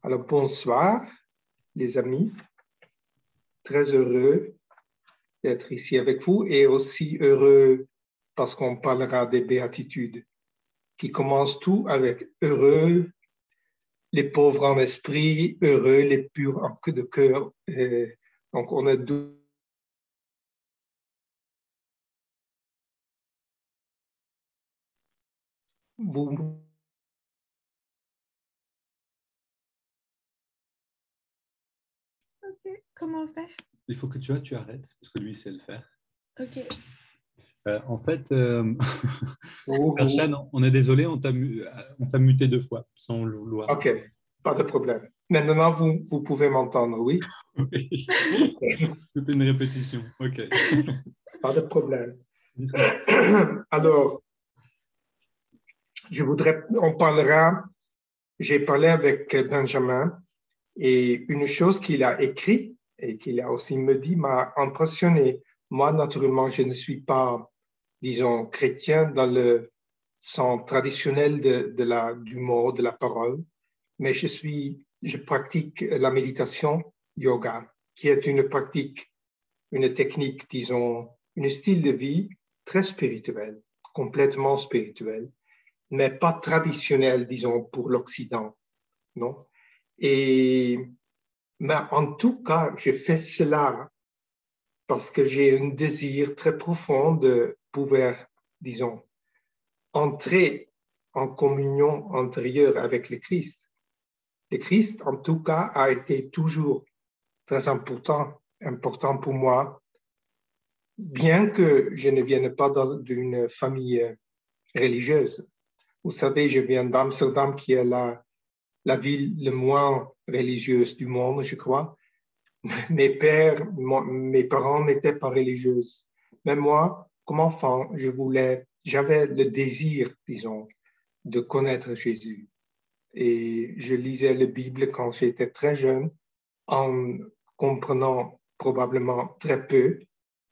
Alors, bonsoir, les amis. Très heureux d'être ici avec vous et aussi heureux parce qu'on parlera des béatitudes qui commencent tout avec heureux, les pauvres en esprit, heureux, les purs en de cœur. Donc, on a deux. Vous, Ok, comment faire? Il faut que tu arrêtes, parce que lui, il sait le faire. Ok. En fait, vous, Pershan, on est désolé, on t'a muté 2 fois, sans le vouloir. OK, pas de problème. Maintenant, vous pouvez m'entendre, oui? Oui. C'était une répétition, OK. Pas de problème. Alors, j'ai parlé avec Benjamin et une chose qu'il a écrit et qu'il a aussi me dit m'a impressionné. Moi, naturellement, je ne suis pas, disons, chrétien dans le sens traditionnel du mot, de la parole, mais je pratique la méditation yoga, qui est une pratique, une technique, disons, un style de vie très spirituel, complètement spirituel, mais pas traditionnel, disons, pour l'Occident, non? Mais en tout cas, je fais cela parce que j'ai un désir très profond de pouvoir, disons, entrer en communion antérieure avec le Christ. Le Christ, en tout cas, a été toujours très important pour moi, bien que je ne vienne pas d'une famille religieuse. Vous savez, je viens d'Amsterdam, qui est la ville la moins religieuse du monde, je crois. Mes parents n'étaient pas religieux. Mais moi, comme enfant, j'avais le désir, disons, de connaître Jésus. Et je lisais la Bible quand j'étais très jeune, en comprenant probablement très peu,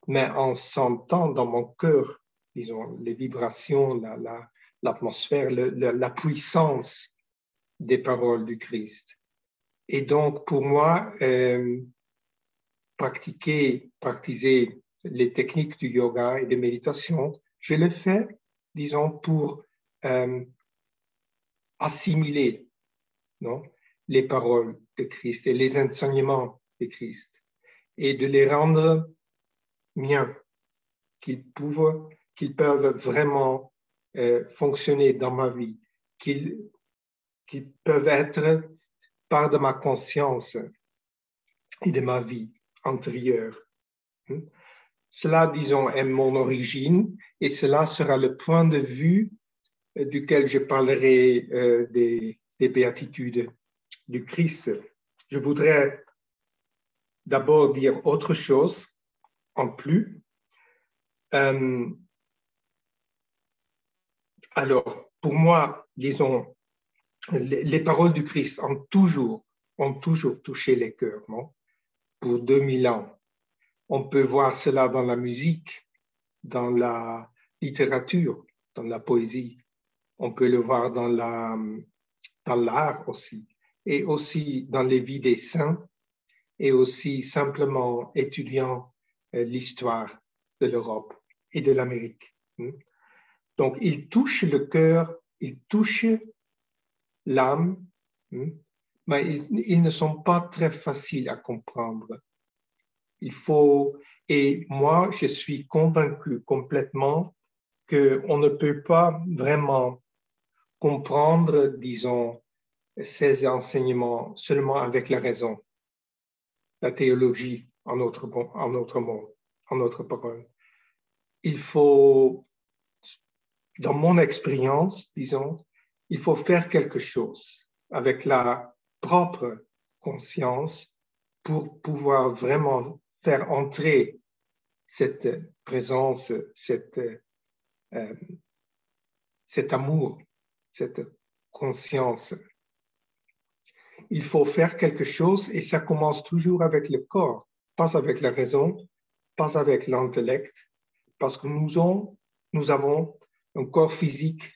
mais en sentant dans mon cœur, disons, les vibrations, l'atmosphère, la puissance des paroles du Christ. Et donc, pour moi, pratiquer les techniques du yoga et de méditation, je le fais, disons, pour assimiler, non, les paroles de Christ et les enseignements de Christ et de les rendre miens, qu'ils peuvent vraiment fonctionner dans ma vie, qu'ils peuvent être part de ma conscience et de ma vie antérieure. Cela, disons, est mon origine et cela sera le point de vue duquel je parlerai des béatitudes du Christ. Je voudrais d'abord dire autre chose en plus. Alors, pour moi, disons, les paroles du Christ ont toujours touché les cœurs, non? Pour 2000 ans. On peut voir cela dans la musique, dans la littérature, dans la poésie. On peut le voir dans l'art aussi, et aussi dans les vies des saints, et aussi simplement étudiant l'histoire de l'Europe et de l'Amérique. Donc, il touche le cœur, il touche l'âme, mais ils ne sont pas très faciles à comprendre. Et moi, je suis convaincu complètement qu'on ne peut pas vraiment comprendre, disons, ces enseignements seulement avec la raison, la théologie en notre mot, en notre parole. Il faut, dans mon expérience, disons, il faut faire quelque chose avec la propre conscience pour pouvoir vraiment faire entrer cette présence, cet amour, cette conscience. Il faut faire quelque chose et ça commence toujours avec le corps, pas avec la raison, pas avec l'intellect, parce que nous avons un corps physique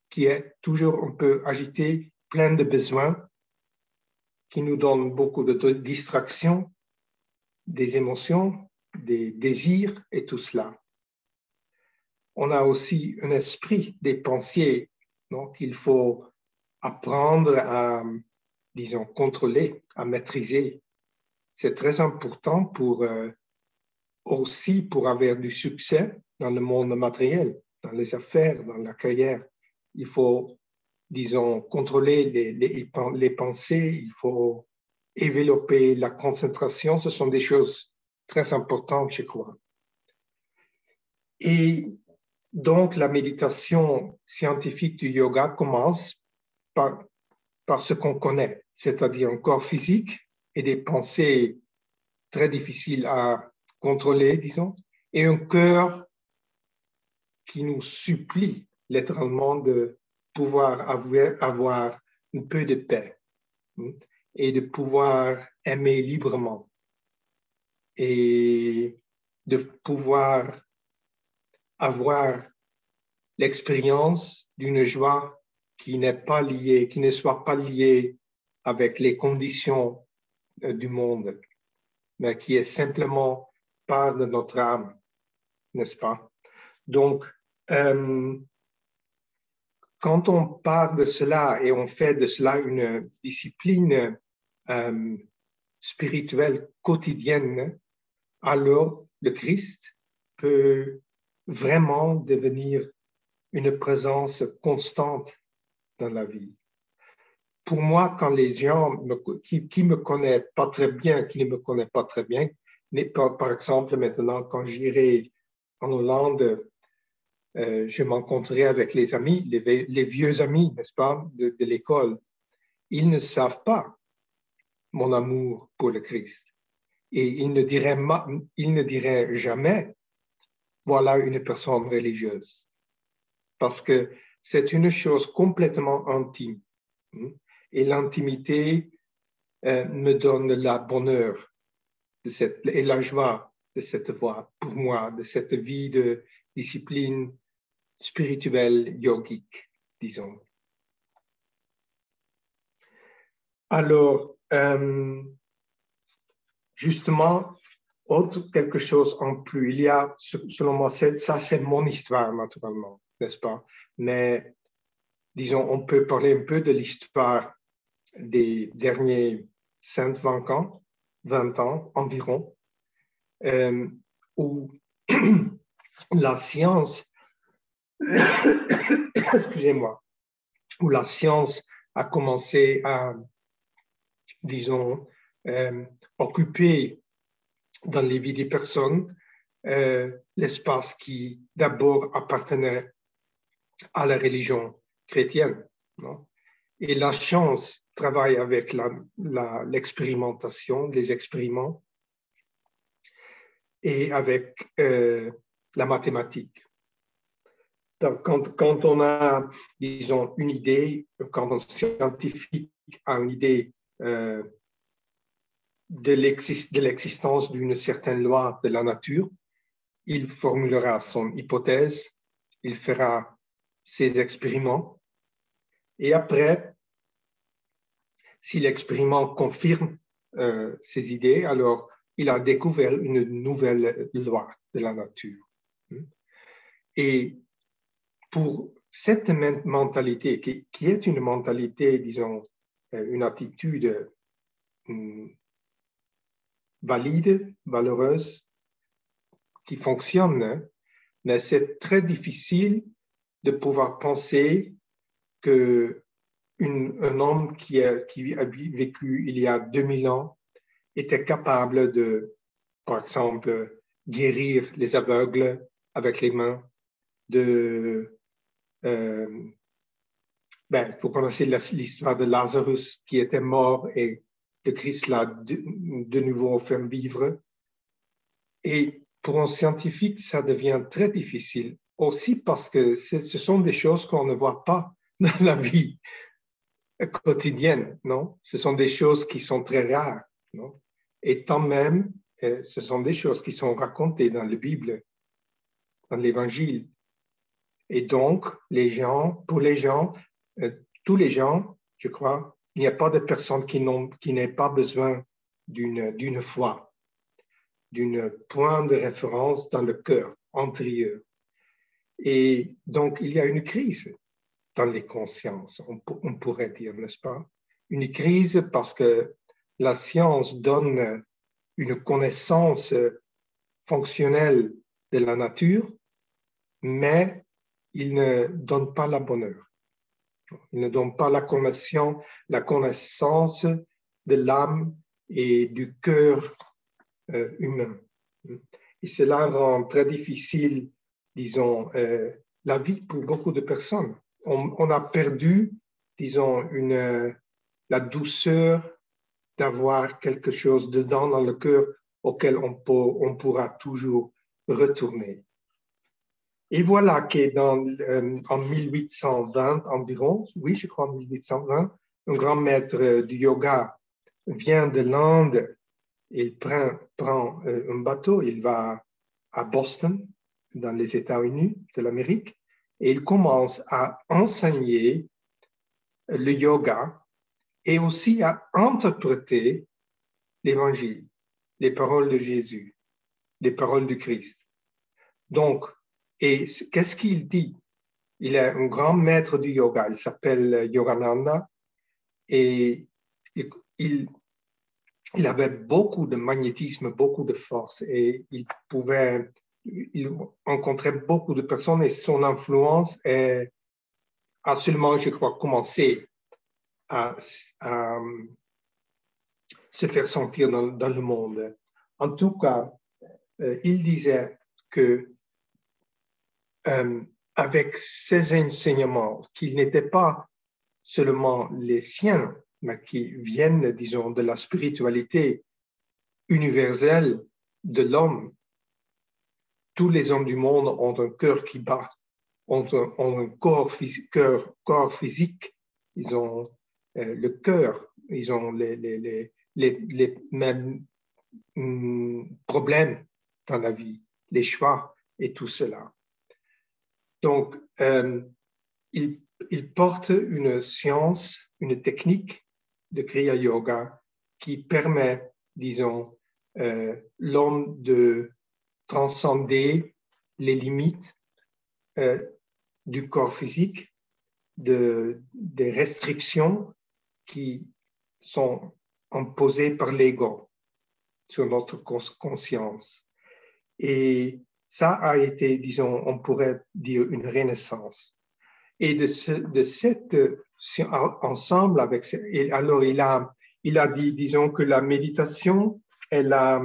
qui est toujours un peu agité, plein de besoins, qui nous donne beaucoup de distractions, des émotions, des désirs et tout cela. On a aussi un esprit des pensées, donc il faut apprendre à, disons, contrôler, à maîtriser. C'est très important aussi pour avoir du succès dans le monde matériel, dans les affaires, dans la carrière. Il faut, disons, contrôler les pensées, il faut développer la concentration. Ce sont des choses très importantes, je crois. Et donc, la méditation scientifique du yoga commence par ce qu'on connaît, c'est-à-dire un corps physique et des pensées très difficiles à contrôler, disons, et un cœur qui nous supplie littéralement de pouvoir avoir un peu de paix et de pouvoir aimer librement et de pouvoir avoir l'expérience d'une joie qui ne soit pas liée avec les conditions du monde, mais qui est simplement part de notre âme, n'est-ce pas? Donc, quand on parle de cela et on fait de cela une discipline spirituelle quotidienne, alors le Christ peut vraiment devenir une présence constante dans la vie. Pour moi, quand les gens qui me connaissent pas très bien, qui ne me connaissent pas très bien, par exemple, maintenant, quand j'irai en Hollande, je m'encontrerai avec les amis, les vieux amis, n'est-ce pas, de l'école. Ils ne savent pas mon amour pour le Christ. Et ils ne diraient jamais, voilà une personne religieuse. Parce que c'est une chose complètement intime. Et l'intimité me donne la bonheur et la joie de cette voie, pour moi, de cette vie de discipline spirituelle yogique, disons. Alors, justement, quelque chose en plus. Il y a, selon moi, ça c'est mon histoire, naturellement, n'est-ce pas? Mais, disons, on peut parler un peu de l'histoire des derniers 20 ans, 20 ans environ, où la science, excusez-moi, où la science a commencé à, disons, occuper dans les vies des personnes l'espace qui d'abord appartenait à la religion chrétienne. Non? Et la science travaille avec l'expérimentation, les expériments, et avec la mathématique. Donc, quand on a, disons, une idée, quand un scientifique a une idée de l'existence d'une certaine loi de la nature, il formulera son hypothèse, il fera ses expériments, et après, si l'expériment confirme ses idées, alors il a découvert une nouvelle loi de la nature. Et pour cette mentalité, qui est une mentalité, disons, une attitude valide, valeureuse, qui fonctionne, mais c'est très difficile de pouvoir penser qu'un homme qui a vécu il y a 2000 ans était capable de, par exemple, guérir les aveugles avec les mains, vous connaissez l'histoire de Lazarus qui était mort et le Christ l'a de nouveau fait vivre. Et pour un scientifique, ça devient très difficile, aussi parce que ce sont des choses qu'on ne voit pas dans la vie quotidienne, non? Ce sont des choses qui sont très rares, non? Et tant même, ce sont des choses qui sont racontées dans la Bible, dans l'Évangile. Et donc, tous les gens, je crois, il n'y a pas de personne qui n'ait pas besoin d'une foi, d'un point de référence dans le cœur antérieur. Et donc, il y a une crise dans les consciences, on pourrait dire, n'est-ce pas? Une crise parce que la science donne une connaissance fonctionnelle de la nature, mais il ne donne pas la bonne heure. Il ne donne pas la connaissance de l'âme et du cœur humain. Et cela rend très difficile, disons, la vie pour beaucoup de personnes. On a perdu, disons, la douceur d'avoir quelque chose dedans dans le cœur auquel on pourra toujours retourner. Et voilà qu'en 1820 environ, oui, je crois en 1820, un grand maître du yoga vient de l'Inde, il prend un bateau, il va à Boston, dans les États-Unis de l'Amérique, et il commence à enseigner le yoga et aussi à interpréter l'Évangile, les paroles de Jésus, les paroles du Christ. Donc, et qu'est-ce qu'il dit? Il est un grand maître du yoga, il s'appelle Yogananda, et il avait beaucoup de magnétisme, beaucoup de force, et il rencontrait beaucoup de personnes, et son influence a seulement, je crois, commencé à se faire sentir dans le monde. En tout cas, il disait que avec ces enseignements, qu'ils n'étaient pas seulement les siens, mais qui viennent, disons, de la spiritualité universelle de l'homme. Tous les hommes du monde ont un cœur qui bat, ont un corps physique, ils ont le cœur, ils ont les mêmes problèmes dans la vie, les choix et tout cela. Donc, il porte une science, une technique de Kriya Yoga qui permet, disons, l'homme de transcender les limites du corps physique, des restrictions qui sont imposées par l'ego sur notre conscience. Et ça a été, disons, on pourrait dire une renaissance. Et de cet ensemble, alors il a dit, disons, que la méditation, elle a,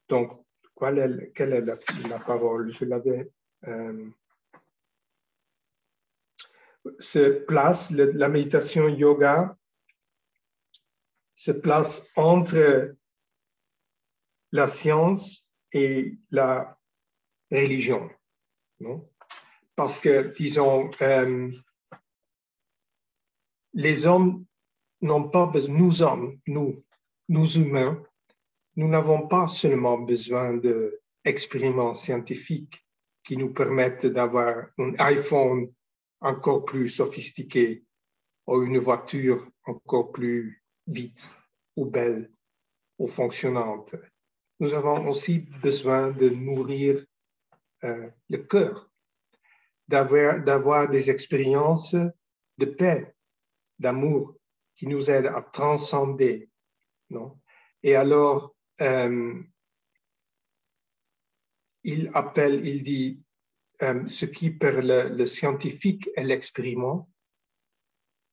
donc, quelle est la parole? Je l'avais, la méditation yoga se place entre la science et la religion, non? Parce que, disons, les hommes n'ont pas besoin, nous humains, nous n'avons pas seulement besoin d'expériments scientifiques qui nous permettent d'avoir un iPhone encore plus sophistiqué ou une voiture encore plus vite ou belle ou fonctionnante. Nous avons aussi besoin de nourrir le cœur, d'avoir des expériences de paix, d'amour qui nous aident à transcender. Non? Et alors, il dit, ce qui par le scientifique et l'expériment,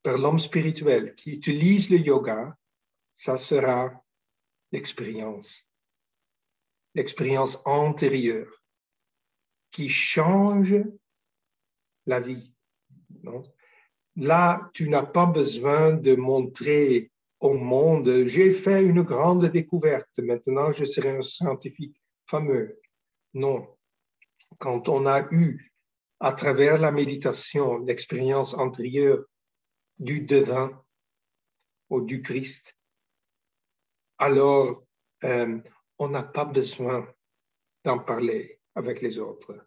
par l'homme spirituel qui utilise le yoga, ça sera l'expérience antérieure qui change la vie. Non? Là, tu n'as pas besoin de montrer au monde, j'ai fait une grande découverte, maintenant je serai un scientifique fameux. Non. Quand on a eu, à travers la méditation, l'expérience antérieure du divin ou du Christ, alors on n'a pas besoin d'en parler avec les autres.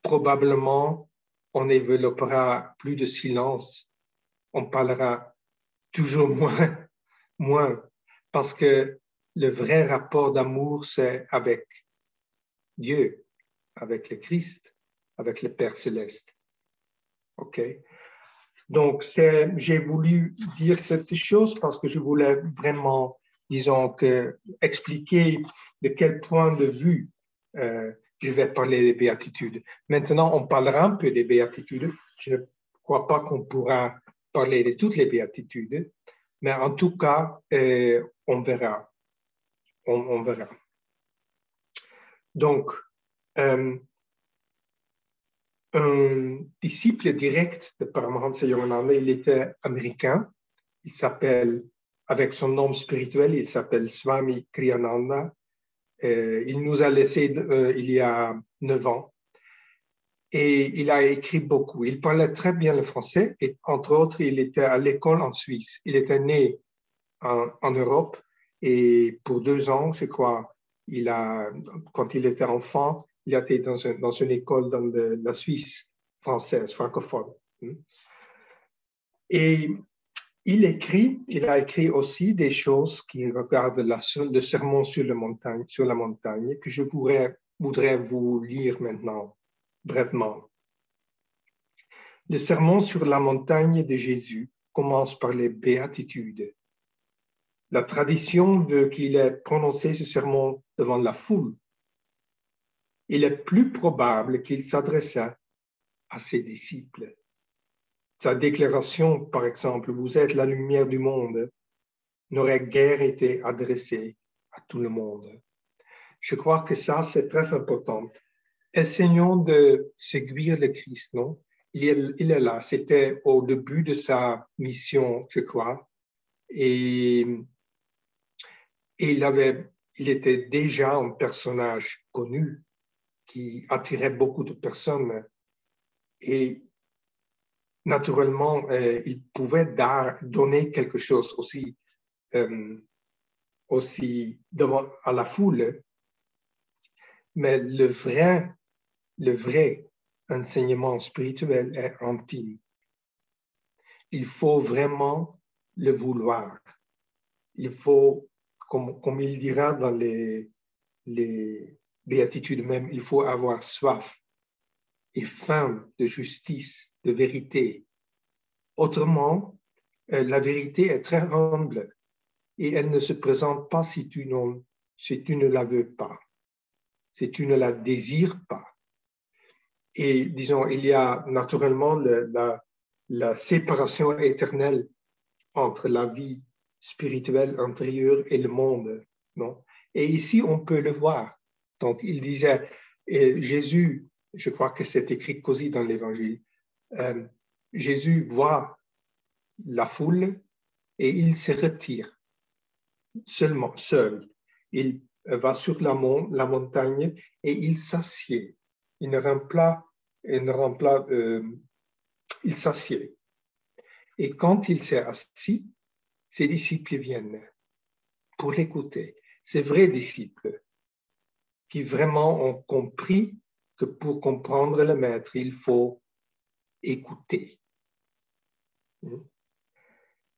Probablement, on développera plus de silence, on parlera toujours moins, parce que le vrai rapport d'amour, c'est avec Dieu, avec le Christ, avec le Père céleste. OK? Donc, j'ai voulu dire cette chose parce que je voulais vraiment, disons, expliquer de quel point de vue je vais parler des béatitudes. Maintenant, on parlera un peu des béatitudes. Je ne crois pas qu'on pourra parler de toutes les béatitudes, mais en tout cas, on verra. On verra. Donc, un disciple direct de Paramahansa Yogananda, il était américain. Il s'appelle, avec son nom spirituel, il s'appelle Swami Kriyananda. Il nous a laissé il y a 9 ans. Et il a écrit beaucoup. Il parlait très bien le français. Et entre autres, il était à l'école en Suisse. Il était né en Europe. Et pour 2 ans, je crois, quand il était enfant, il a été dans une école dans la Suisse française, francophone. Et il a écrit aussi des choses qui regardent le sermon sur la montagne, que je voudrais vous lire maintenant, brièvement. Le sermon sur la montagne de Jésus commence par les béatitudes. La tradition veut qu'il ait prononcé ce sermon devant la foule. Il est plus probable qu'il s'adressa à ses disciples. Sa déclaration, par exemple, « Vous êtes la lumière du monde », n'aurait guère été adressée à tout le monde. Je crois que ça, c'est très important. Essayons de seguir le Christ, non? Il est là. C'était au début de sa mission, je crois. Et il était déjà un personnage connu qui attirait beaucoup de personnes. Et naturellement, il pouvait donner quelque chose aussi à la foule. Mais le vrai enseignement spirituel est intime. Il faut vraiment le vouloir. Il faut, comme il dira dans les béatitudes même, il faut avoir soif et faim de justice, de vérité. Autrement, la vérité est très humble et elle ne se présente pas si tu ne la veux pas, si tu ne la désires pas. Et disons, il y a naturellement la séparation éternelle entre la vie spirituelle intérieure et le monde, non? Et ici, on peut le voir. Donc, il disait, Jésus, je crois que c'est écrit aussi dans l'Évangile, Jésus voit la foule et il se retire seul. Il va sur la montagne et il s'assied. Il s'assied. Et quand il s'est assis, ses disciples viennent pour l'écouter. Ces vrais disciples qui vraiment ont compris que pour comprendre le maître, il faut écouter.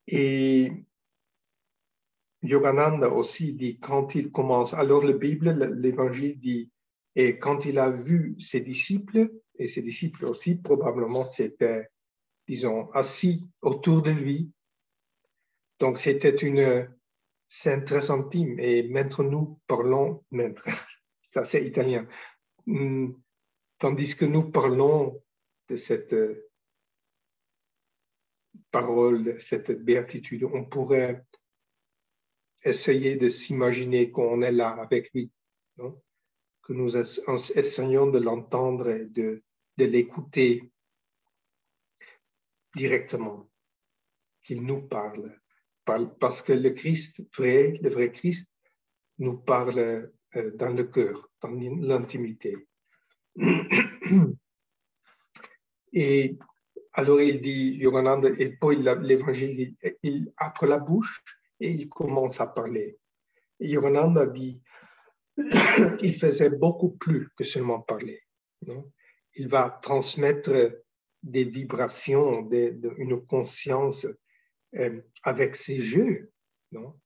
Et Yogananda aussi dit, quand il commence, alors l'Évangile dit, et quand il a vu ses disciples, et ses disciples aussi probablement s'étaient, disons, assis autour de lui. Donc c'était une scène très intime. Et maître, ça c'est italien, tandis que nous parlons de cette parole, de cette béatitude, on pourrait essayer de s'imaginer qu'on est là avec lui, non? Que nous essayons de l'entendre et de l'écouter directement, qu'il nous parle. Parce que le vrai Christ, nous parle dans le cœur, dans l'intimité. Et alors il dit, Yogananda, et puis l'Évangile, il ouvre la bouche et il commence à parler. Et Yogananda dit, il faisait beaucoup plus que seulement parler, non? Il va transmettre des vibrations, une conscience avec ses yeux, non?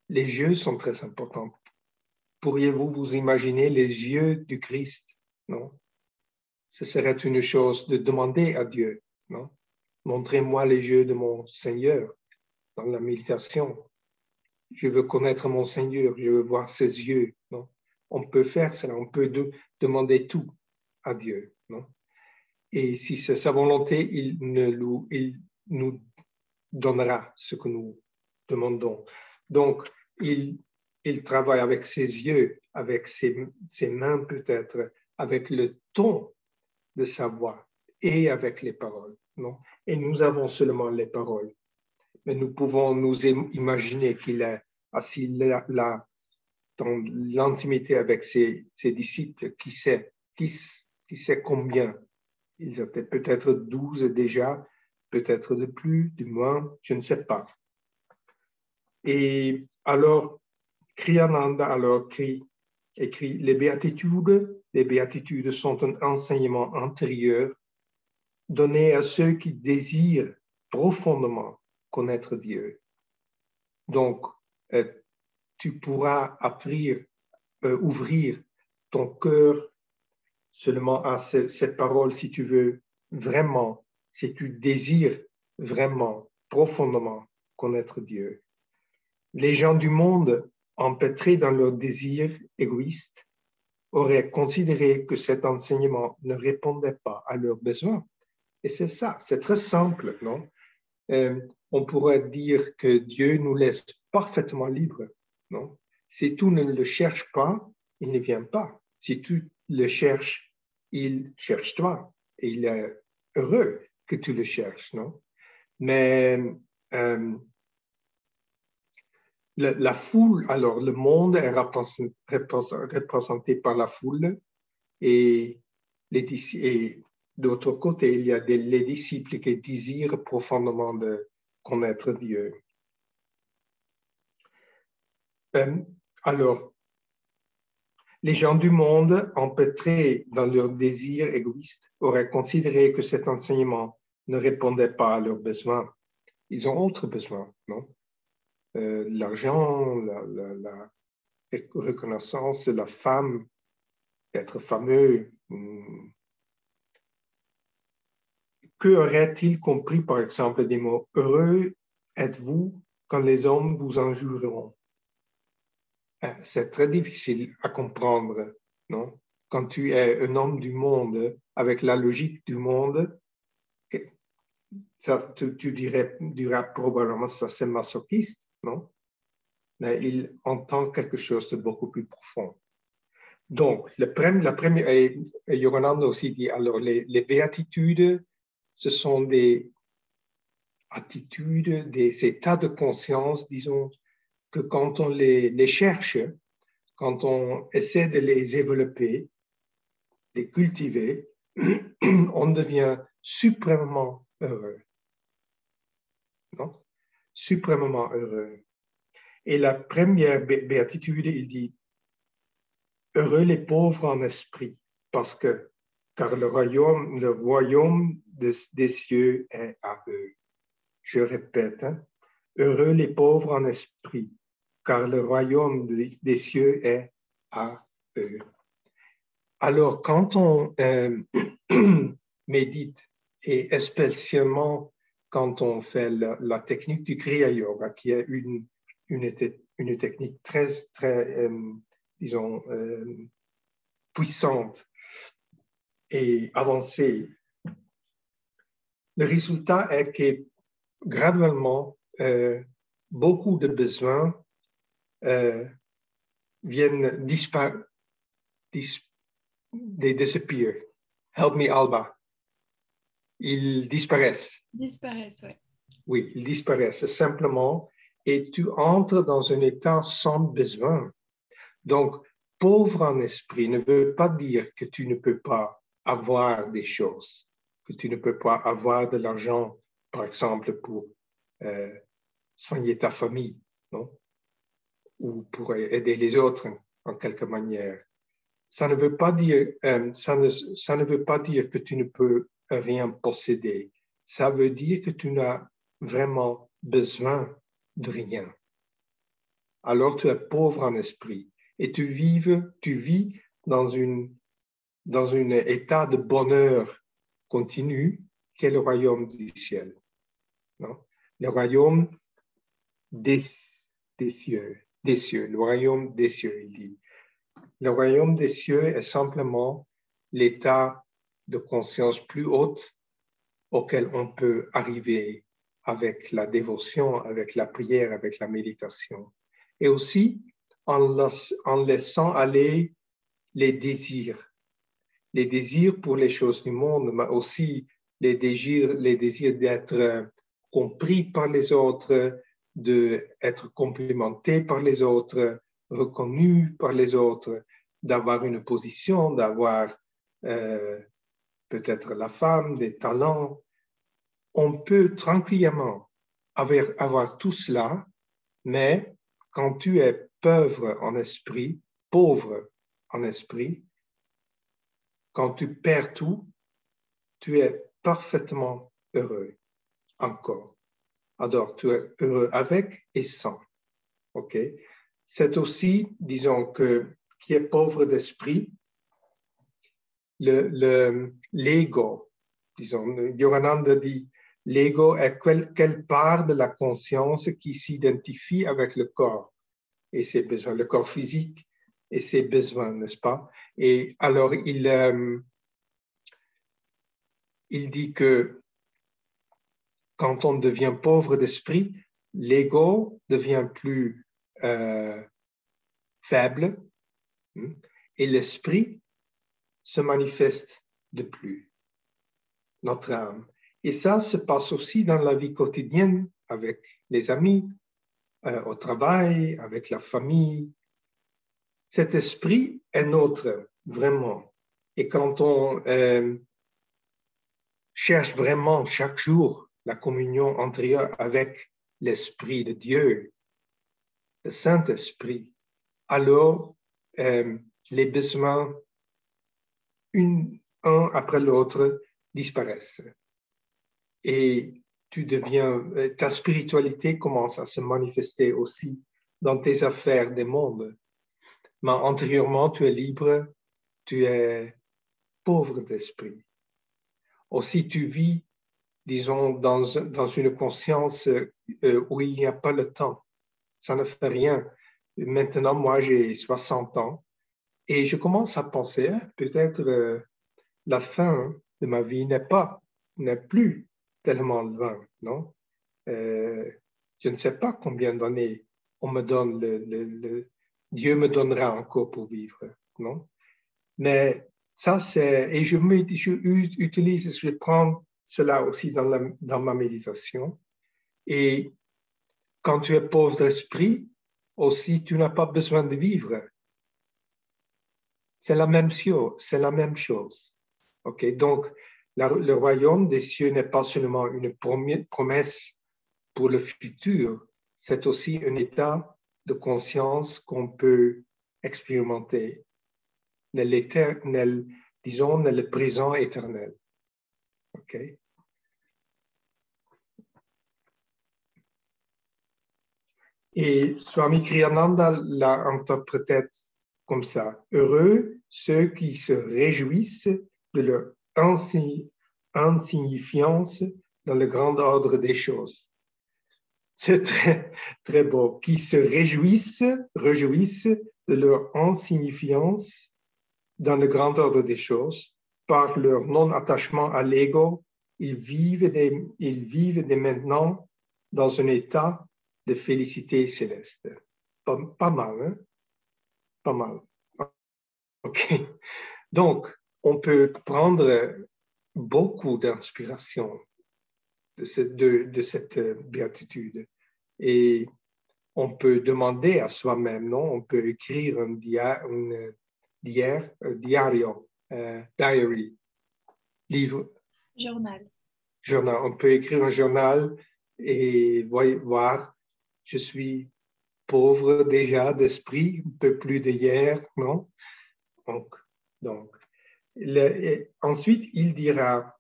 Les yeux sont très importants. Pourriez-vous vous imaginer les yeux du Christ, non? Ce serait une chose de demander à Dieu, non? Montrez-moi les yeux de mon Seigneur dans la méditation. Je veux connaître mon Seigneur, je veux voir ses yeux, non? On peut faire cela, on peut demander tout à Dieu, non? Et si c'est sa volonté, il nous donnera ce que nous demandons. Donc, il travaille avec ses yeux, avec ses mains peut-être, avec le ton de sa voix et avec les paroles, non? Et nous avons seulement les paroles. Mais nous pouvons nous imaginer qu'il est assis là dans l'intimité avec ses disciples, qui sait combien. Ils étaient peut-être 12 déjà, peut-être de plus, du moins, je ne sais pas. Et alors, Kriyananda écrit, les béatitudes sont un enseignement intérieur donné à ceux qui désirent profondément connaître Dieu. Donc, tu pourras ouvrir ton cœur seulement à cette parole si tu veux vraiment, si tu désires vraiment, profondément connaître Dieu. Les gens du monde, empêtrés dans leurs désirs égoïstes, auraient considéré que cet enseignement ne répondait pas à leurs besoins. Et c'est ça, c'est très simple, non? On pourrait dire que Dieu nous laisse parfaitement libres, non? Si tu ne le cherches pas, il ne vient pas. Si tu le cherches, il cherche toi. Et il est heureux que tu le cherches, non? Mais la foule, alors le monde est représenté par la foule et d'autre côté, il y a les disciples qui désirent profondément de connaître Dieu. Alors, les gens du monde, empêtrés dans leurs désirs égoïstes, auraient considéré que cet enseignement ne répondait pas à leurs besoins. Ils ont autres besoins, non? L'argent, la reconnaissance, la femme, être fameux. Que aurait-il compris, par exemple, des mots « Heureux êtes-vous quand les hommes vous injurieront » C'est très difficile à comprendre, non? Quand tu es un homme du monde, avec la logique du monde, ça, tu diras probablement ça c'est masochiste, non? Mais il entend quelque chose de beaucoup plus profond. Donc, la première, et Yogananda aussi dit, alors les béatitudes, ce sont des attitudes, des états de conscience, disons, que quand on les cherche, quand on essaie de les développer, les cultiver, on devient suprêmement heureux. Non? Suprêmement heureux. Et la première béatitude, il dit, heureux les pauvres en esprit, car le royaume des cieux est à eux. Je répète, hein, heureux les pauvres en esprit, car le royaume des cieux est à eux. Alors, quand on médite, et spécialement quand on fait la technique du Kriya Yoga, qui est une technique très, très, disons, puissante et avancée, le résultat est que graduellement, beaucoup de besoins viennent disappear. Help me, Alba. Ils disparaissent. Disparaissent, oui. Oui, ils disparaissent simplement et tu entres dans un état sans besoin. Donc, pauvre en esprit ne veut pas dire que tu ne peux pas avoir des choses, que tu ne peux pas avoir de l'argent, par exemple, pour soigner ta famille, non? Ou pour aider les autres en quelque manière. Ça ne veut pas dire, ça ne veut pas dire que tu ne peux rien posséder. Ça veut dire que tu n'as vraiment besoin de rien. Alors tu es pauvre en esprit et tu vis dans un état de bonheur continu qui est le royaume du ciel. Non? Le royaume des cieux, le royaume des cieux, il dit. Le royaume des cieux est simplement l'état de conscience plus haute auquel on peut arriver avec la dévotion, avec la prière, avec la méditation. Et aussi en laissant aller les désirs pour les choses du monde, mais aussi les désirs d'être compris par les autres, d'être complimenté par les autres, reconnu par les autres, d'avoir une position, d'avoir peut-être la femme, des talents. On peut tranquillement avoir tout cela, mais quand tu es pauvre en esprit, quand tu perds tout, tu es parfaitement heureux encore. Alors, tu es heureux avec et sans. OK? C'est aussi, disons, qui est pauvre d'esprit, l'ego. Disons, Yogananda dit, l'ego est quelle part de la conscience qui s'identifie avec le corps et ses besoins, le corps physique et ses besoins, n'est-ce pas? Et alors, il dit que quand on devient pauvre d'esprit, l'ego devient plus faible et l'esprit se manifeste de plus, notre âme. Et ça se passe aussi dans la vie quotidienne avec les amis, au travail, avec la famille. Cet esprit est notre, vraiment. Et quand on cherche vraiment chaque jour la communion intérieure avec l'Esprit de Dieu, le Saint-Esprit, alors les besoins, un après l'autre, disparaissent. Et ta spiritualité commence à se manifester aussi dans tes affaires des mondes. Mais antérieurement, tu es libre, tu es pauvre d'esprit. Aussi, tu vis, disons, dans une conscience où il n'y a pas le temps. Ça ne fait rien. Maintenant, moi, j'ai 60 ans et je commence à penser, peut-être la fin de ma vie n'est plus tellement loin, non? Je ne sais pas combien d'années on me donne, Dieu me donnera encore pour vivre, non? Mais ça, et je prends cela aussi dans ma méditation. Et quand tu es pauvre d'esprit, aussi, tu n'as pas besoin de vivre. C'est la même chose. OK? Donc, le royaume des cieux n'est pas seulement une promesse pour le futur, c'est aussi un état de conscience qu'on peut expérimenter dans le présent éternel. OK? Et Swami Kriyananda l'a interprété comme ça. Heureux ceux qui se réjouissent de leur insignifiance dans le grand ordre des choses. C'est très, très beau. Qui se réjouissent de leur insignifiance dans le grand ordre des choses, par leur non-attachement à l'ego, ils vivent dès maintenant dans un état de félicité céleste. Pas mal, hein? Pas mal. OK. Donc, on peut prendre beaucoup d'inspiration de cette béatitude. Et on peut demander à soi-même, non? On peut écrire un diary, livre. Journal. On peut écrire un journal et voir, je suis pauvre déjà d'esprit, un peu plus d'hier, non? Donc ensuite, il dira,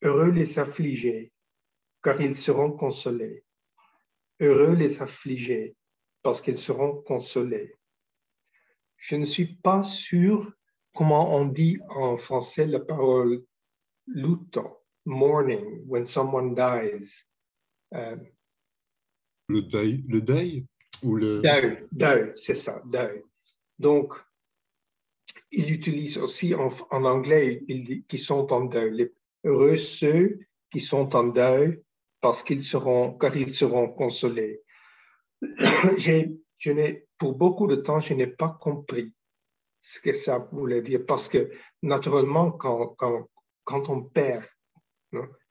heureux les affligés, car ils seront consolés. Heureux les affligés, parce qu'ils seront consolés. Je ne suis pas sûr comment on dit en français la parole luto, mourning, when someone dies. Le deuil ou le... Deuil, c'est ça, deuil. Donc, il utilise aussi en anglais, il dit qu'ils sont en deuil. Heureux ceux qui sont en deuil car ils seront consolés. Pour beaucoup de temps, je n'ai pas compris ce que ça voulait dire parce que naturellement, quand on perd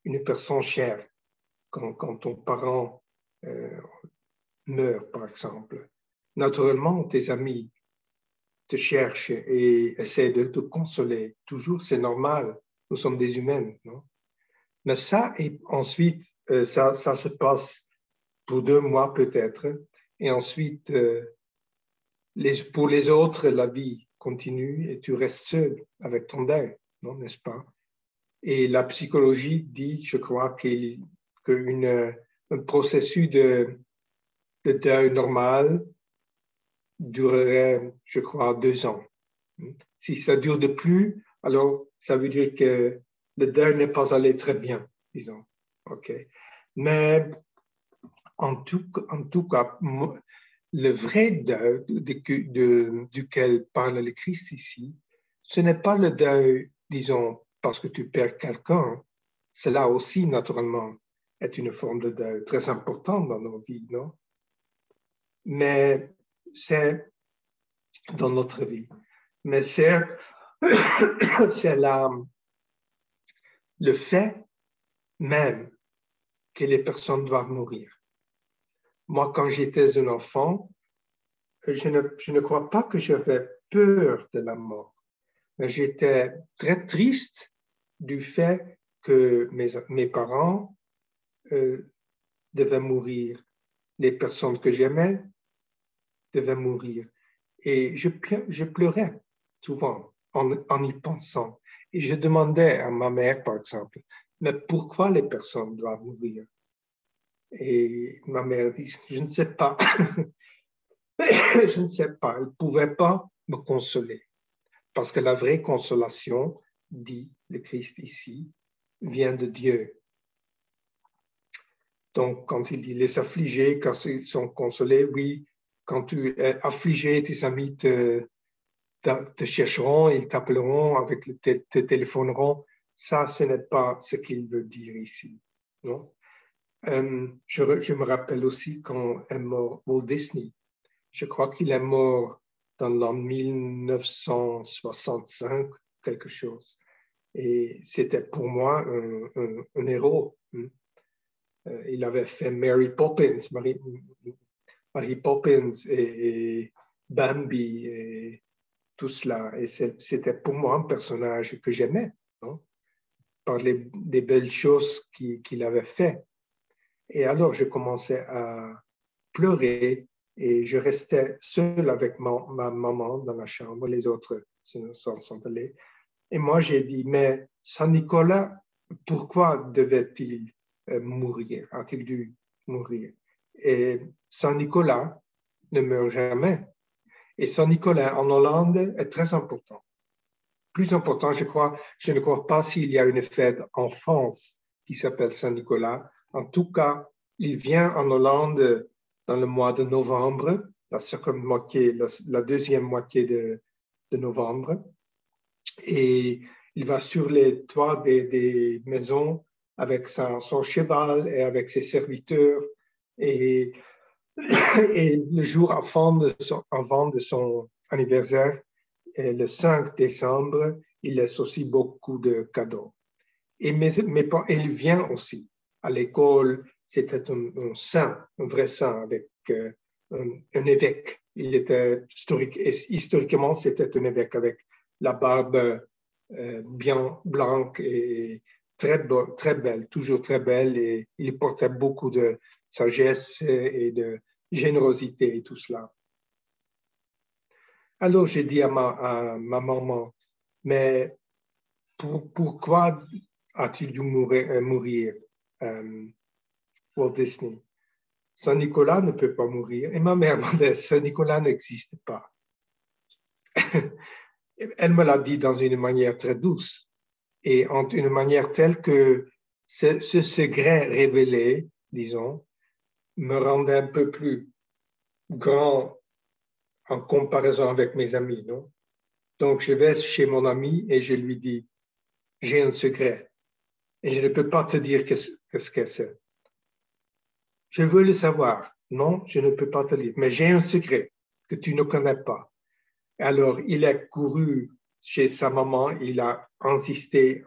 une personne chère, quand ton parent meurt, par exemple, naturellement, tes amis te cherchent et essaient de te consoler. Toujours, c'est normal. Nous sommes des humains, non? Mais ça, et ensuite, ça se passe pour 2 mois peut-être. Et ensuite, pour les autres, la vie continue et tu restes seul avec ton deuil, non, n'est-ce pas? Et la psychologie dit, je crois, qu'un processus de deuil normal durerait, je crois, 2 ans. Si ça dure de plus, alors ça veut dire que le deuil n'est pas allé très bien, disons. OK. Mais en tout cas, le vrai deuil duquel parle le Christ ici, ce n'est pas le deuil, disons, parce que tu perds quelqu'un. Cela aussi, naturellement, est une forme de deuil très importante dans nos vies, non? Mais c'est dans notre vie. Mais c'est le fait même que les personnes doivent mourir. Moi, quand j'étais un enfant, je ne crois pas que j'avais peur de la mort, mais j'étais très triste du fait que mes parents devaient mourir, les personnes que j'aimais devaient mourir. Et je pleurais souvent en y pensant. Et je demandais à ma mère, par exemple, mais pourquoi les personnes doivent mourir? Et ma mère dit, je ne sais pas. Je ne sais pas. Elle ne pouvait pas me consoler. Parce que la vraie consolation, dit le Christ ici, vient de Dieu. Donc, quand il dit les affligés, quand ils sont consolés, oui, quand tu es affligé, tes amis te chercheront, ils t'appelleront, te téléphoneront. Ça, ce n'est pas ce qu'il veut dire ici. Non? Je me rappelle aussi quand est mort Walt Disney. Je crois qu'il est mort dans l'an 1965, quelque chose. Et c'était pour moi un héros. Il avait fait Mary Poppins, Mary Poppins et Bambi et tout cela. Et c'était pour moi un personnage que j'aimais, non? Par des belles choses qu'il avait fait. Et alors, je commençais à pleurer et je restais seul avec ma maman dans la chambre. Les autres sont allés. Et moi, j'ai dit, mais Saint-Nicolas, pourquoi devait-il mourir? A-t-il dû mourir? Et Saint-Nicolas ne meurt jamais. Et Saint-Nicolas en Hollande est très important. Plus important, je ne crois pas s'il y a une fête en France qui s'appelle Saint-Nicolas. En tout cas, il vient en Hollande dans le mois de novembre, la deuxième moitié de novembre. Et il va sur les toits des maisons avec son cheval et avec ses serviteurs. Et le jour avant de son anniversaire, le 5 décembre, il laisse aussi beaucoup de cadeaux. Et il vient aussi à l'école. C'était un saint, un vrai saint, avec un évêque. Il était historiquement, c'était un évêque avec la barbe bien blanche et très belle, toujours très belle. Et il portait beaucoup de sagesse et de générosité et tout cela. Alors, j'ai dit à ma maman, mais pourquoi a-t-il dû mourir Walt Disney? Saint Nicolas ne peut pas mourir. Et ma mère m'a dit, Saint Nicolas n'existe pas. Elle me l'a dit dans une manière très douce et en une manière telle que ce secret révélé, disons, me rendait un peu plus grand en comparaison avec mes amis, non? Donc, je vais chez mon ami et je lui dis, j'ai un secret et je ne peux pas te dire ce que c'est. Je veux le savoir. Non, je ne peux pas te dire, mais j'ai un secret que tu ne connais pas. Alors, il a couru chez sa maman, il a insisté.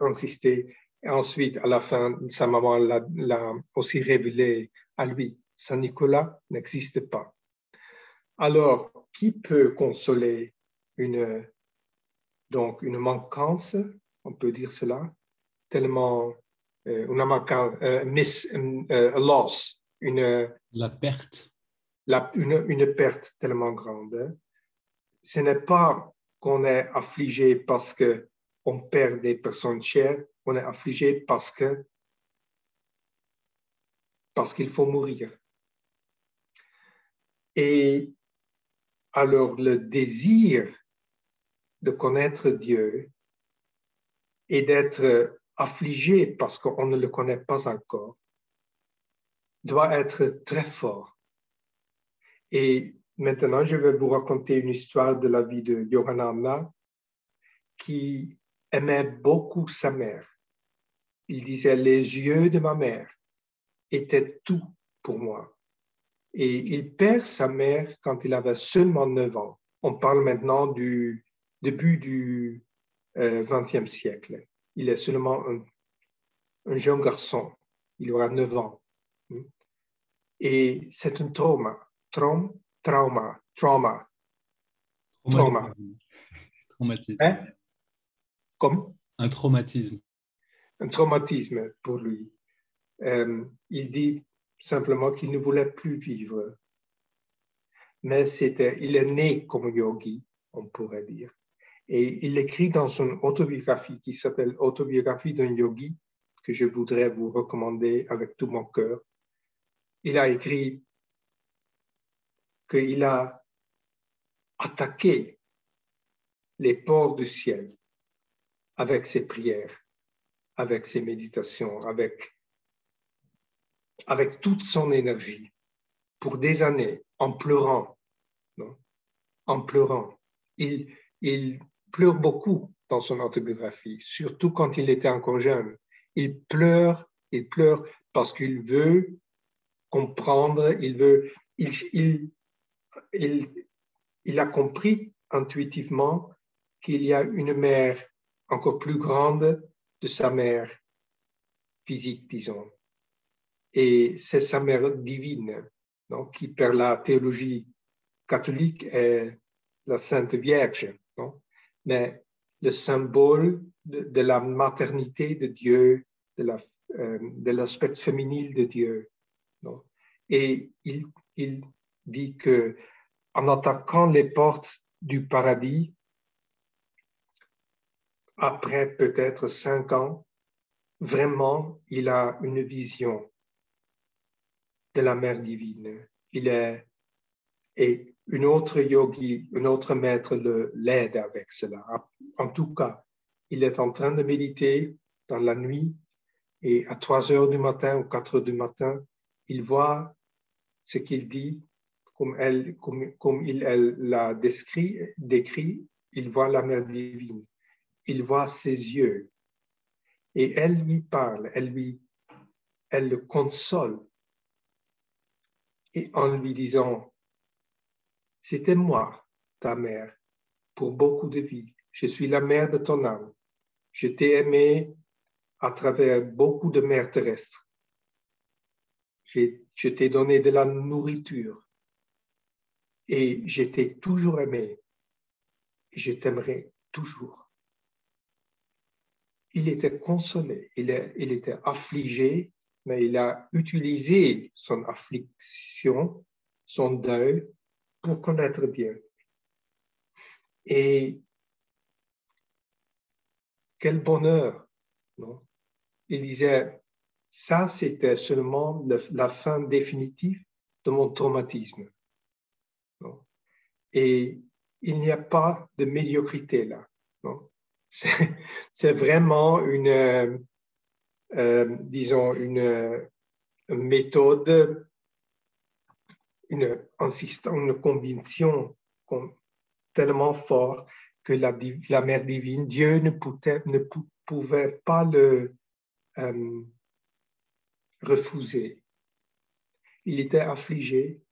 Et ensuite, à la fin, sa maman l'a aussi révélé à lui. Saint Nicolas n'existe pas. Alors, qui peut consoler donc une manquance, on peut dire cela, tellement une manquance, loss, La perte. une perte tellement grande. Ce n'est pas qu'on est affligé parce qu'on perd des personnes chères, on est affligé parce qu'il faut mourir. Et alors le désir de connaître Dieu et d'être affligé parce qu'on ne le connaît pas encore doit être très fort. Et maintenant, je vais vous raconter une histoire de la vie de Johanna Anna qui aimait beaucoup sa mère. Il disait, les yeux de ma mère étaient tout pour moi. Et il perd sa mère quand il avait seulement 9 ans. On parle maintenant du début du XXe siècle. Il est seulement un jeune garçon. Il aura 9 ans. Et c'est un trauma. Traumatisme. Hein? Comme? Un traumatisme. Un traumatisme pour lui. Il dit simplement qu'il ne voulait plus vivre. Mais il est né comme yogi, on pourrait dire. Et il écrit dans son autobiographie qui s'appelle Autobiographie d'un yogi, que je voudrais vous recommander avec tout mon cœur. Il a écrit qu'il a attaqué les ports du ciel avec ses prières, avec ses méditations, avec toute son énergie, pour des années, en pleurant. Non? En pleurant. Il pleure beaucoup dans son autobiographie, surtout quand il était encore jeune. Il pleure parce qu'il veut comprendre, il a compris intuitivement qu'il y a une mère encore plus grande de sa mère physique, disons. Et c'est sa mère divine, non, qui, par la théologie catholique, est la Sainte Vierge. Non? Mais le symbole de la maternité de Dieu, de l'aspect féminin de Dieu. Non? Et il dit que en attaquant les portes du paradis, après peut-être 5 ans, vraiment, il a une vision de la Mère divine. Et une autre yogi, un autre maître l'aide avec cela. En tout cas, il est en train de méditer dans la nuit et à 3 heures du matin ou 4 heures du matin, il voit ce qu'il dit, comme il l'a décrit, il voit la Mère divine. Il voit ses yeux et elle lui parle, elle le console et en lui disant, c'était moi, ta mère, pour beaucoup de vies. Je suis la mère de ton âme. Je t'ai aimé à travers beaucoup de mers terrestres. Je t'ai donné de la nourriture et je t'ai toujours aimé et je t'aimerai toujours. Il était consolé, il était affligé, mais il a utilisé son affliction, son deuil, pour connaître Dieu. Et quel bonheur, non? Il disait, ça c'était seulement la fin définitive de mon traumatisme. Non? Et il n'y a pas de médiocrité là. Non? C'est vraiment disons, une méthode, une conviction tellement forte que la Mère divine, Dieu ne pouvait pas le refuser. Il était affligé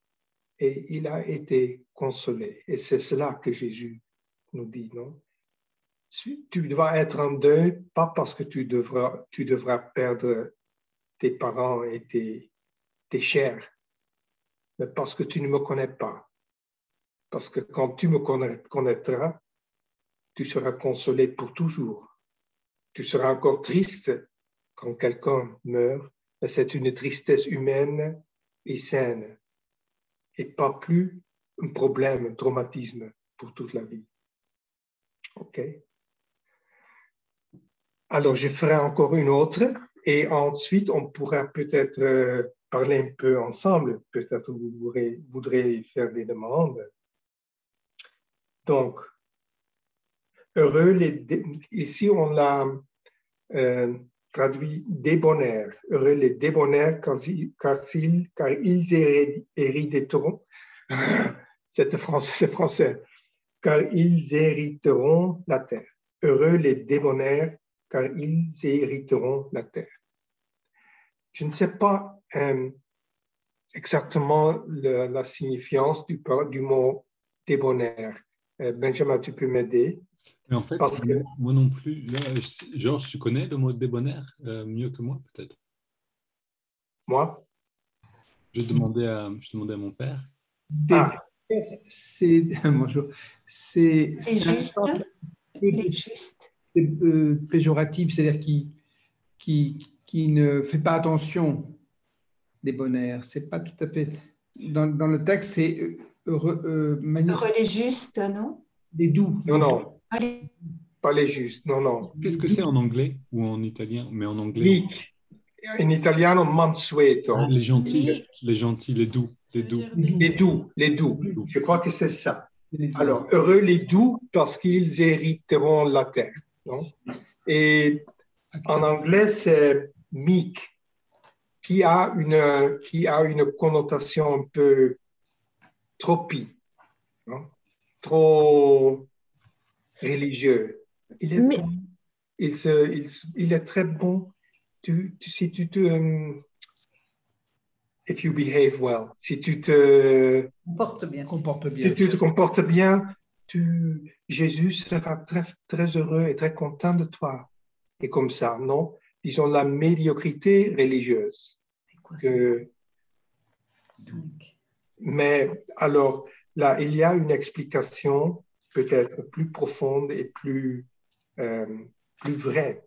et il a été consolé. Et c'est cela que Jésus nous dit, non? Tu dois être en deuil, pas parce que tu devras perdre tes parents et tes chers, mais parce que tu ne me connais pas. Parce que quand tu me connaîtras, tu seras consolé pour toujours. Tu seras encore triste quand quelqu'un meurt, mais c'est une tristesse humaine et saine, et pas plus un problème, un traumatisme pour toute la vie. OK? Alors, je ferai encore une autre, et ensuite, on pourra peut-être parler un peu ensemble. Peut-être vous voudrez faire des demandes. Donc, ici on l'a traduit débonnaire. Heureux les débonnaires car ils hériteront, c'est français, car ils hériteront la terre. Heureux les débonnaires car ils hériteront la terre. Je ne sais pas exactement la signification du mot débonnaire. Benjamin, tu peux m'aider? Mais en fait, Parce que moi non plus. Là, Georges, tu connais le mot débonnaire mieux que moi, peut-être. moi, Je demandais à mon père. C'est bonjour. C'est juste, un peu juste. péjoratif, c'est-à-dire qui ne fait pas attention débonnaire. C'est pas tout à fait. Dans le texte, c'est Heureux les justes, non? des doux. non, Allez. pas les justes, non. Qu'est-ce que c'est en anglais ou en italien? Mais en anglais. Meek. In italiano mansueto. Ah, les gentils, les doux. Les doux. Je crois que c'est ça. Les doux. Alors, heureux les doux parce qu'ils hériteront la terre. Non? Et en anglais, c'est meek, qui a une connotation un peu trop religieux. Il est bon. Il est très bon. Si tu te if you behave well, si tu te Comporte bien. Si tu te comportes bien, Jésus sera très, très heureux et très content de toi. Et comme ça, non? Disons la médiocrité religieuse. C'est quoi Que, 5. mais alors, là, il y a une explication peut-être plus profonde et plus vraie.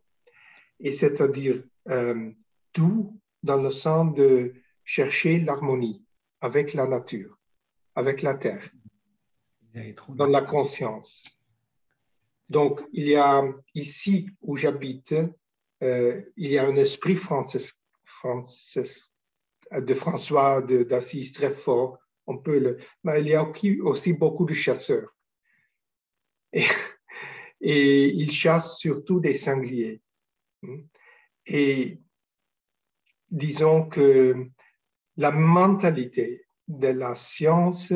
Et c'est-à-dire tout dans le sens de chercher l'harmonie avec la nature, avec la terre, dans la conscience. Donc, il y a ici où j'habite, il y a un esprit de François d'Assise très fort. Mais il y a aussi beaucoup de chasseurs. Et ils chassent surtout des sangliers. Et disons que la mentalité de la science,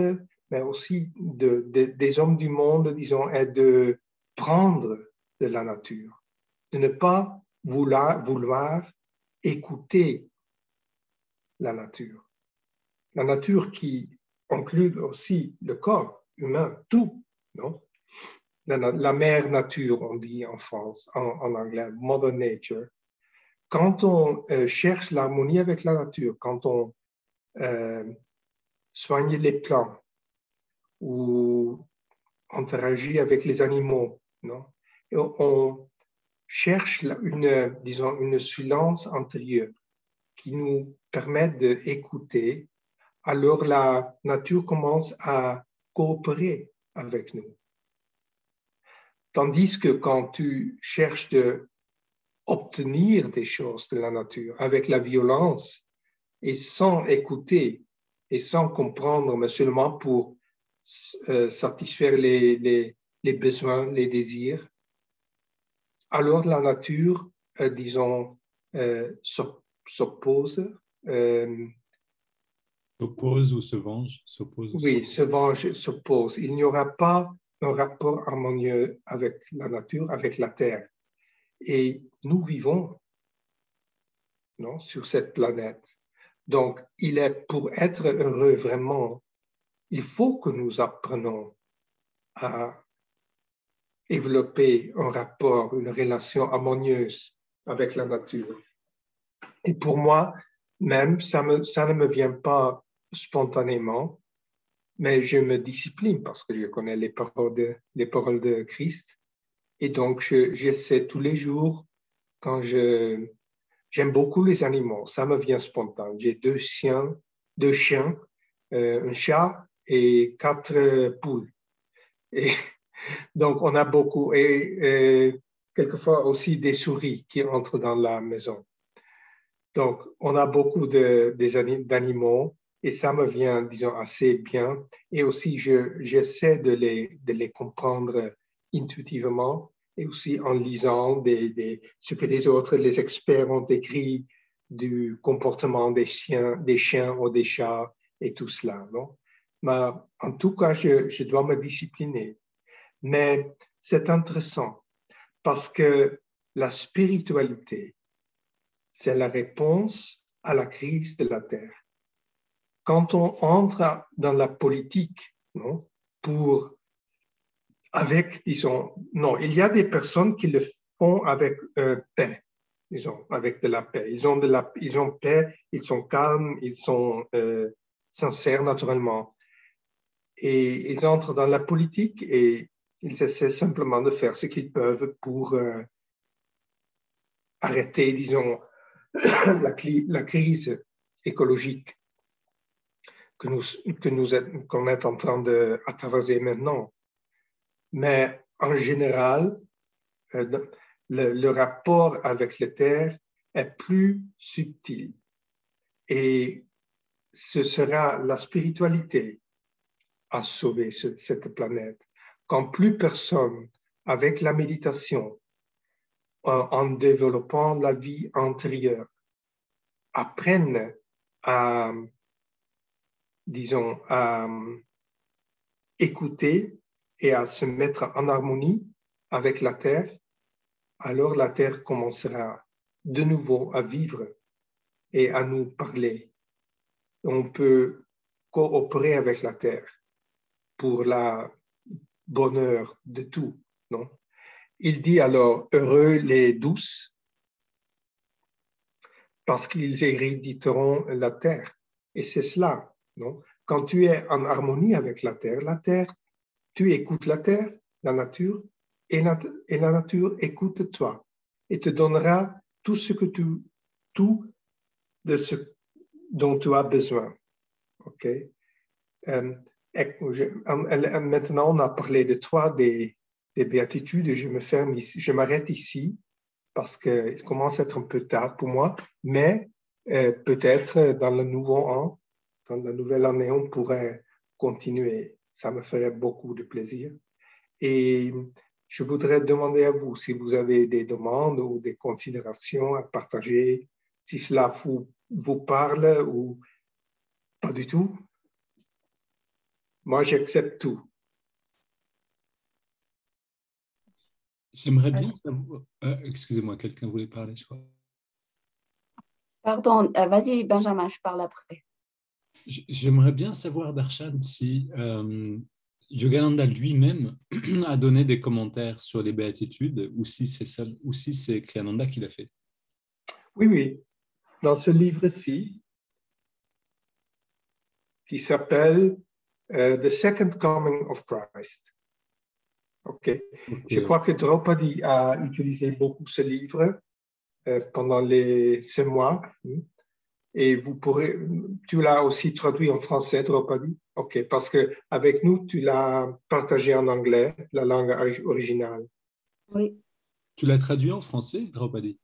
mais aussi des hommes du monde, disons, est de prendre de la nature, de ne pas vouloir écouter la nature. La nature qui inclut aussi le corps humain, tout, non? La mère nature, on dit en France, en anglais, Mother Nature. Quand on cherche l'harmonie avec la nature, quand on soigne les plants ou interagit avec les animaux, non? Et on cherche une silence intérieure qui nous permet d'écouter, alors la nature commence à coopérer avec nous. Tandis que quand tu cherches d'obtenir des choses de la nature avec la violence et sans écouter et sans comprendre, mais seulement pour satisfaire les besoins, les désirs, alors la nature, disons, s'oppose. S'oppose ou se venge? S'oppose. Oui, se venge, s'oppose. Il n'y aura pas un rapport harmonieux avec la nature, avec la Terre. Et nous vivons, non, sur cette planète. Donc, pour être heureux vraiment, il faut que nous apprenions à développer un rapport, une relation harmonieuse avec la nature. Et pour moi, même, ça ne me vient pas spontanément, mais je me discipline parce que je connais les paroles de Christ. Et donc, j'essaie tous les jours, j'aime beaucoup les animaux, ça me vient spontanément. J'ai deux chiens, un chat et 4 poules. Et donc, on a beaucoup, et quelquefois aussi des souris qui entrent dans la maison. Donc, on a beaucoup d'animaux et ça me vient, disons, assez bien. Et aussi, j'essaie de les comprendre intuitivement et aussi en lisant ce que les experts ont écrit du comportement des chiens ou des chats et tout cela. Non? Mais en tout cas, je dois me discipliner. Mais c'est intéressant parce que la spiritualité, c'est la réponse à la crise de la Terre. Quand on entre dans la politique, non, il y a des personnes qui le font avec paix, disons, avec de la paix. Ils ont paix, ils sont calmes, ils sont sincères naturellement. Et ils entrent dans la politique et ils essaient simplement de faire ce qu'ils peuvent pour arrêter, disons, la crise écologique qu'on est en train de traverser maintenant. Mais en général, le rapport avec la Terre est plus subtil. Et ce sera la spiritualité à sauver cette planète. Quand plus personne, avec la méditation, en développant la vie intérieure, apprennent à, disons, à écouter et à se mettre en harmonie avec la Terre, alors la Terre commencera de nouveau à vivre et à nous parler. On peut coopérer avec la Terre pour le bonheur de tout, non? Il dit alors, heureux les douces, parce qu'ils héréditeront la terre. Et c'est cela, non? Quand tu es en harmonie avec la terre, tu écoutes la terre, la nature, et la nature écoute toi et te donnera tout de ce dont tu as besoin. OK? Maintenant, on a parlé de toi, des béatitudes, je m'arrête ici parce qu'il commence à être un peu tard pour moi, mais peut-être dans la nouvelle année, on pourrait continuer. Ça me ferait beaucoup de plaisir. Et je voudrais demander à vous si vous avez des demandes ou des considérations à partager, si cela vous parle ou pas du tout. Moi, j'accepte tout. J'aimerais bien savoir... excusez-moi, quelqu'un voulait parler, je crois. Pardon, vas-y Benjamin, je parle après. J'aimerais bien savoir, Darshan, si Yogananda lui-même a donné des commentaires sur les béatitudes ou si c'est Kriyananda qui l'a fait. Oui. Dans ce livre-ci, qui s'appelle The Second Coming of Christ. Okay. Je crois que Draupadi a utilisé beaucoup ce livre pendant ces mois. Et tu l'as aussi traduit en français, Draupadi? OK, parce qu'avec nous, tu l'as partagé en anglais, la langue originale. Oui. Tu l'as traduit en français, Draupadi?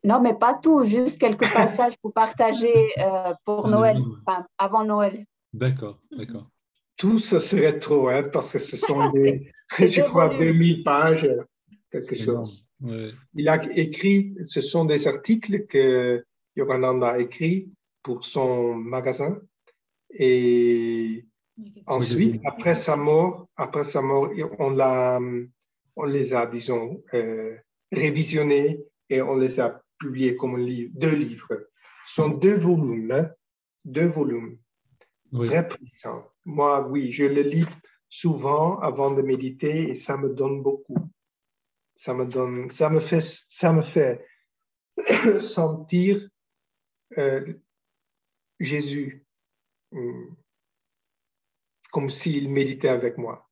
Non, mais pas tout, juste quelques passages pour partager pour Noël, enfin, avant Noël. D'accord, d'accord. Tout ce serait trop, hein, parce que ce sont des, C'est je deux crois, volumes. 2000 pages, quelque C'est énorme. chose. Ouais. Il a écrit, ce sont des articles que Yogananda a écrits pour son magasin. Et ensuite, après sa mort, on les a, disons, révisionnés et on les a publiés comme deux livres. Ce sont deux volumes, hein, deux volumes, Oui. très puissants. Moi, oui, je le lis souvent avant de méditer et ça me donne beaucoup. Ça me fait sentir Jésus comme s'il méditait avec moi.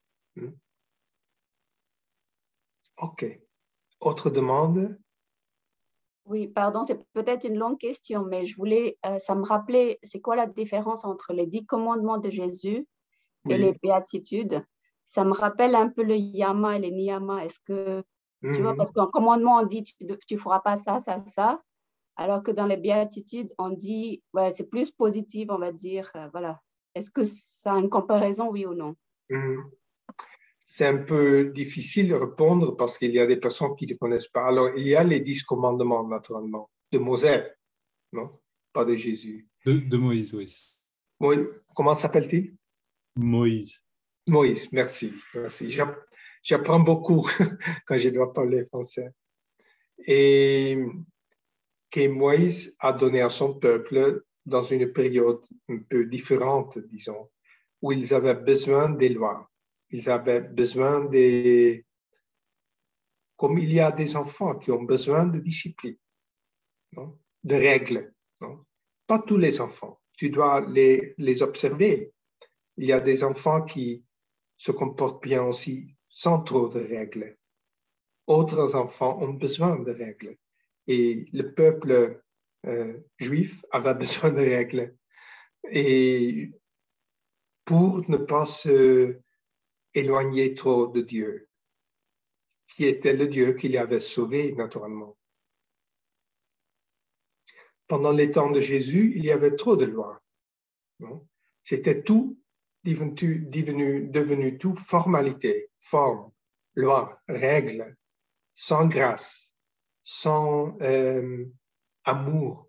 OK. Autre demande? Oui, pardon, c'est peut-être une longue question, mais je voulais, ça me rappelait, c'est quoi la différence entre les 10 commandements de Jésus et les Oui. béatitudes? Ça me rappelle un peu le yama et les niyama. Est-ce que, tu vois, Mhm. parce qu'en commandement, on dit tu ne feras pas ça, ça, ça, alors que dans les béatitudes, on dit, ouais, c'est plus positif, on va dire, voilà. Est-ce que ça a une comparaison, oui ou non? Mhm. C'est un peu difficile de répondre parce qu'il y a des personnes qui ne connaissent pas. Alors, il y a les 10 commandements, naturellement, de Moïse, non? Pas de Jésus. De Moïse, oui. Comment s'appelle-t-il? Moïse. Moïse, merci. Merci. J'apprends beaucoup quand je dois parler français. Et que Moïse a donné à son peuple dans une période un peu différente, disons, où ils avaient besoin des lois. Ils avaient besoin des... Comme il y a des enfants qui ont besoin de discipline, non? De règles. Non? Pas tous les enfants. Tu dois les observer. Il y a des enfants qui se comportent bien aussi sans trop de règles. Autres enfants ont besoin de règles. Et le peuple juif avait besoin de règles. Et pour ne pas se éloigner trop de Dieu, qui était le Dieu qui les avait sauvés, naturellement. Pendant les temps de Jésus, il y avait trop de lois. C'était tout devenu tout formalité, forme, loi, règles, sans grâce, sans amour.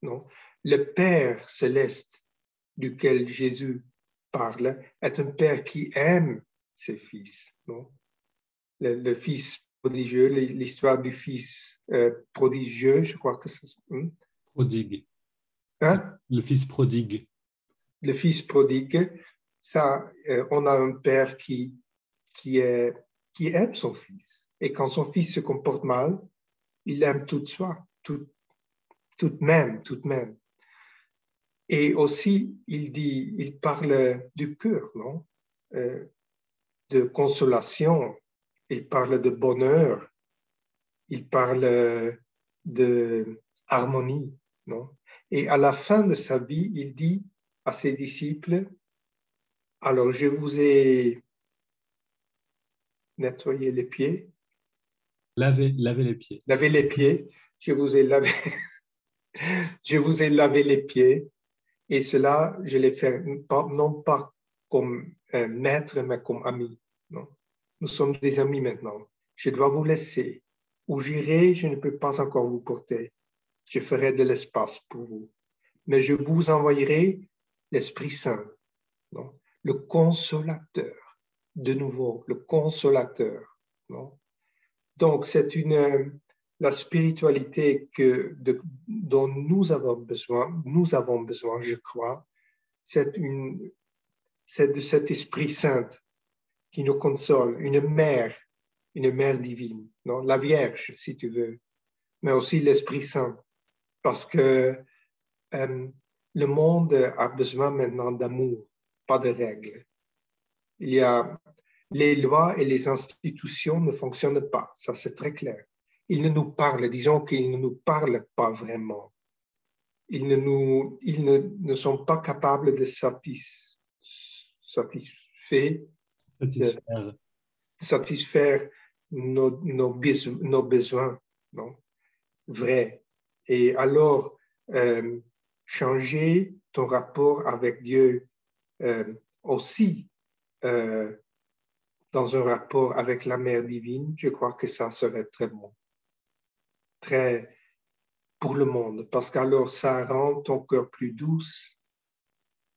Non? Le Père céleste duquel Jésus parle est un Père qui aime ses fils. Non? Le Fils prodigieux, l'histoire du Fils prodigieux, je crois que c'est... Prodigue. Hein? Le fils prodigue. Le Fils prodigue, ça, on a un Père qui aime son Fils. Et quand son Fils se comporte mal, il aime tout soi, tout de même. Et aussi, il parle du cœur, non? De consolation, il parle de bonheur, il parle de harmonie, non? Et à la fin de sa vie, il dit à ses disciples, alors je vous ai nettoyé les pieds. Laver les pieds. Laver les pieds, je vous ai lavé, je vous ai lavé les pieds. Et cela, je l'ai fait non pas comme maître, mais comme ami. Non? Nous sommes des amis maintenant. Je dois vous laisser. Où j'irai, je ne peux pas encore vous porter. Je ferai de l'espace pour vous. Mais je vous envoyerai l'Esprit Saint, non? Le consolateur. De nouveau, le consolateur. Non? Donc, c'est la spiritualité dont nous avons besoin, je crois, c'est de cet Esprit Saint qui nous console, une mère divine, non? La Vierge, si tu veux, mais aussi l'Esprit Saint, parce que le monde a besoin maintenant d'amour, pas de règles. Les lois et les institutions ne fonctionnent pas, ça c'est très clair. Ils disons qu'ils ne nous parlent pas vraiment. Ils ne sont pas capables de satisfaire nos besoins, non? Vrais. Et alors, changer ton rapport avec Dieu aussi dans un rapport avec la mère divine, je crois que ça serait très bon. Très pour le monde, parce qu'alors ça rend ton cœur plus douce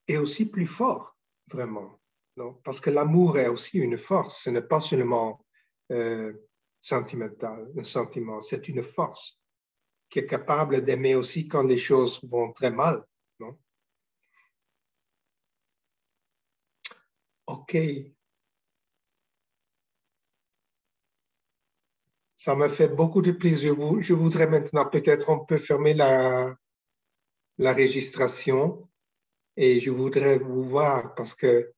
et aussi plus fort, vraiment. Non? Parce que l'amour est aussi une force, ce n'est pas seulement sentimental, un sentiment, c'est une force qui est capable d'aimer aussi quand les choses vont très mal. Non? OK. Ça me fait beaucoup de plaisir. Je voudrais maintenant, peut-être on peut fermer la registration et je voudrais vous voir parce que